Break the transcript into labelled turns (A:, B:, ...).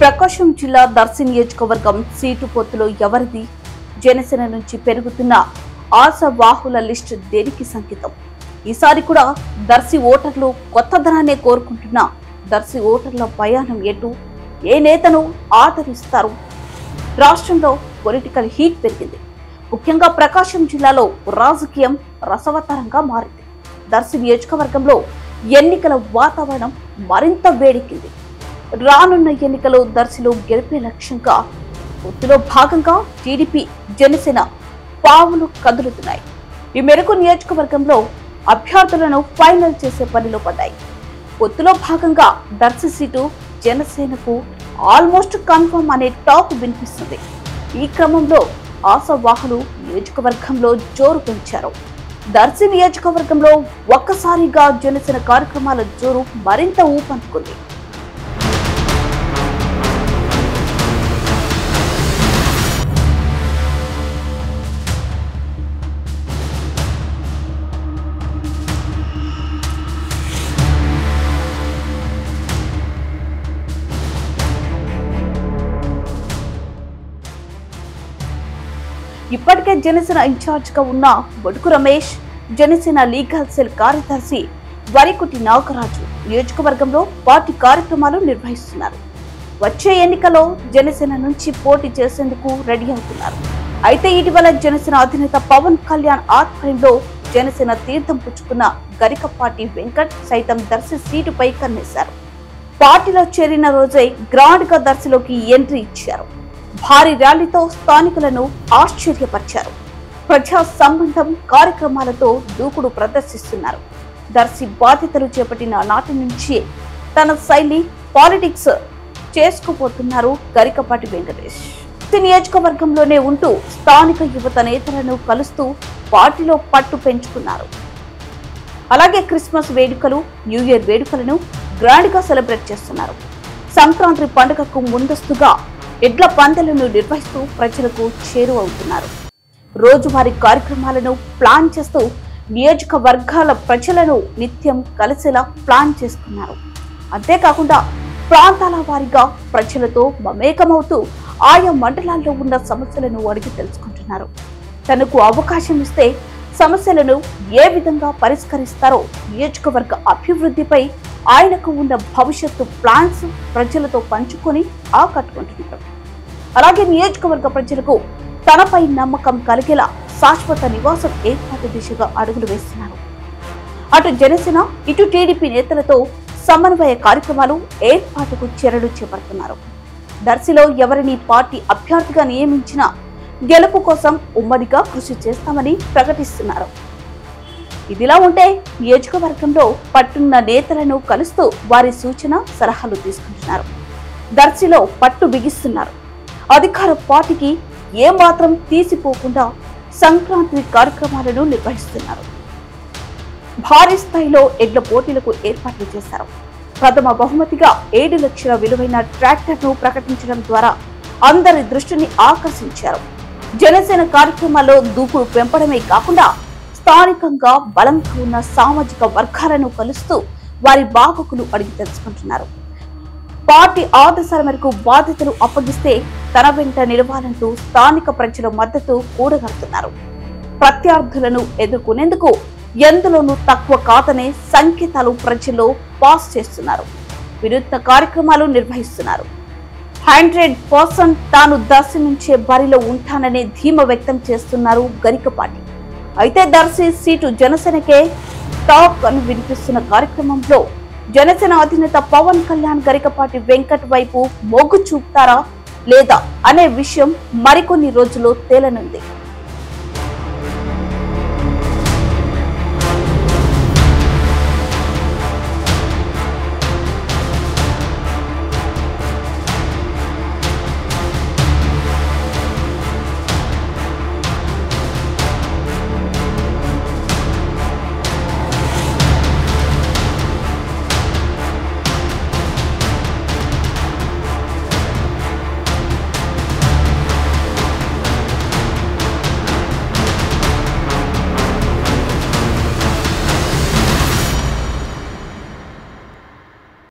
A: ప్రకాశం జిల్లా దర్శి నియోజకవర్గం సీటు పొత్తులో ఎవరిది? జనసేన నుంచి పెరుగుతున్న ఆశావాహుల లిస్టు దేనికి సంకేతం? ఈసారి కూడా దర్శి ఓటర్లు కొత్తదనాన్ని కోరుకుంటున్న దర్శి ఓటర్ల ప్రయాణం ఎటు? ఏ నేతను ఆదరిస్తారు? రాష్ట్రంలో పొలిటికల్ హీట్ పెరిగింది. ముఖ్యంగా ప్రకాశం జిల్లాలో రాజకీయం రసవత్తరంగా మారింది. దర్శి నియోజకవర్గంలో ఎన్నికల వాతావరణం మరింత వేడెక్కింది. రానున్న ఎన్నికలో దర్శిలో గెలిపే లక్ష్యంగా పొత్తులో భాగంగా టీడీపీ, జనసేన పావులు కదులుతున్నాయి. ఈ మేరకు నియోజకవర్గంలో అభ్యర్థులను ఫైనల్ చేసే పనిలో పడ్డాయి. పొత్తులో భాగంగా దర్శి సీటు జనసేనకు ఆల్మోస్ట్ కన్ఫర్మ్ అనే టాక్ వినిపిస్తుంది. ఈ క్రమంలో ఆశావాహులు నియోజకవర్గంలో జోరు పెంచారు. దర్శి నియోజకవర్గంలో ఒక్కసారిగా జనసేన కార్యక్రమాల జోరు మరింత ఊపందుకుంది. ఇప్పటికే జనసేన ఇన్ఛార్జ్ గా ఉన్న బొడుకు రమేష్, జనసేన లీగల్ సెల్ కార్యదర్శి వరికుటి నాగరాజు నియోజకవర్గంలో పార్టీ కార్యక్రమాలు నిర్వహిస్తున్నారు. వచ్చే ఎన్నికల్లో జనసేన నుంచి పోటీ చేసేందుకు రెడీ అవుతున్నారు. అయితే ఇటీవల జనసేన అధినేత పవన్ కళ్యాణ్ ఆధ్వర్యంలో జనసేన తీర్థం పుచ్చుకున్న గరికపాటి వెంకట్ సైతం దర్శి సీటుపై కన్నేశారు. పార్టీలో చేరిన రోజే గ్రాండ్ గా దర్శిలోకి ఎంట్రీ ఇచ్చారు. భారీ ర్యాలీతో స్థానికులను ఆశ్చర్యపరిచారు. ప్రజా సంబంధం కార్యక్రమాలతో దూకుడు ప్రదర్శిస్తున్నారు. దర్శి బాధ్యతలు చేపట్టిన నాటి నుంచి తన శైలి పాలిటిక్స్ చేసుకుపోతున్నారు గరికపాటి వెంకటేష్. నియోజకవర్గంలోనే ఉంటూ స్థానిక యువత నేతలను కలుస్తూ పార్టీలో పట్టు పెంచుకున్నారు. అలాగే క్రిస్మస్ వేడుకలు, న్యూ ఇయర్ వేడుకలను గ్రాండ్ గా సెలబ్రేట్ చేస్తున్నారు. సంక్రాంతి పండుగకు ముందస్తుగా ఎడ్ల పందాలను నిర్వహిస్తూ ప్రజలకు చేరువవుతున్నారు. రోజువారీ కార్యక్రమాలను ప్లాన్ చేస్తూ నియోజకవర్గాల ప్రజలను నిత్యం కలిసేలా ప్లాన్ చేసుకున్నారు. అంతేకాకుండా ప్రాంతాల వారీగా ప్రజలతో మమేకమవుతూ ఆయా మండలాల్లో ఉన్న సమస్యలను అడిగి తెలుసుకుంటున్నారు. తనకు అవకాశం ఇస్తే సమస్యలను ఏ విధంగా పరిష్కరిస్తారో, నియోజకవర్గ అభివృద్ధిపై ఆయనకు ఉన్న భవిష్యత్తు ప్లాన్స్ ప్రజలతో పంచుకొని ఆకట్టుకుంటున్నారు. అలాగే నియోజకవర్గ ప్రజలకు తనపై నమ్మకం కలిగేలా శాశ్వత నివాసం ఏర్పాటు దిశగా అడుగులు వేస్తున్నారు. అటు జనసేన, ఇటు టీడీపీ నేతలతో సమన్వయ కార్యక్రమాలు ఏర్పాటుకు చర్యలు చేపడుతున్నారు. దర్శిలో ఎవరిని పార్టీ అభ్యర్థిగా నియమించినా గెలుపు కోసం ఉమ్మడిగా కృషి చేస్తామని ప్రకటిస్తున్నారు. ఇదిలా ఉంటే నియోజకవర్గంలో పట్టున్న నేతలను కలుస్తూ వారి సూచన, సలహాలు తీసుకుంటున్నారు. దర్శిలో పట్టు బిగిస్తున్నారు. అధికార పార్టీకి ఏమాత్రం తీసిపోకుండా సంక్రాంతి కార్యక్రమాలను నిర్వహిస్తున్నారు. భారీ స్థాయిలో ఎడ్ల పోటీలకు ఏర్పాట్లు చేశారు. ప్రథమ బహుమతిగా 7 లక్షల విలువైన ట్రాక్టర్ను ప్రకటించడం ద్వారా అందరి దృష్టిని ఆకర్షించారు. జనసేన కార్యక్రమాల్లో దూకుడు పెంపడమే కాకుండా స్థానికంగా బలంగా ఉన్న సామాజిక వర్గాలను కలుస్తూ వారి బాగోగులు అడిగి తెలుసుకుంటున్నారు. పార్టీ ఆదేశాల మేరకు బాధ్యతలు అప్పగిస్తే తన వెంట నిలవాలంటూ స్థానిక ప్రజల మద్దతు కూడగడుతున్నారు. ప్రత్యర్థులను ఎదుర్కొనేందుకు ఎందులోనూ తక్కువ కాదనే సంకేతాలు ప్రజల్లో పాస్ చేస్తున్నారు. వినూత్న కార్యక్రమాలు నిర్వహిస్తున్నారు. 100% తాను దర్శి నుంచే బరిలో ఉంటాననే ధీమా వ్యక్తం చేస్తున్నారు గరికపాటి. అయితే దర్శి సీటు జనసేనకే టాక్ అని వినిపిస్తున్న కార్యక్రమంలో జనసేన అధినేత పవన్ కళ్యాణ్ గరికపాటి వెంకట్ వైపు మొగ్గు చూపుతారా లేదా అనే విషయం మరికొన్ని రోజుల్లో తేలనుంది.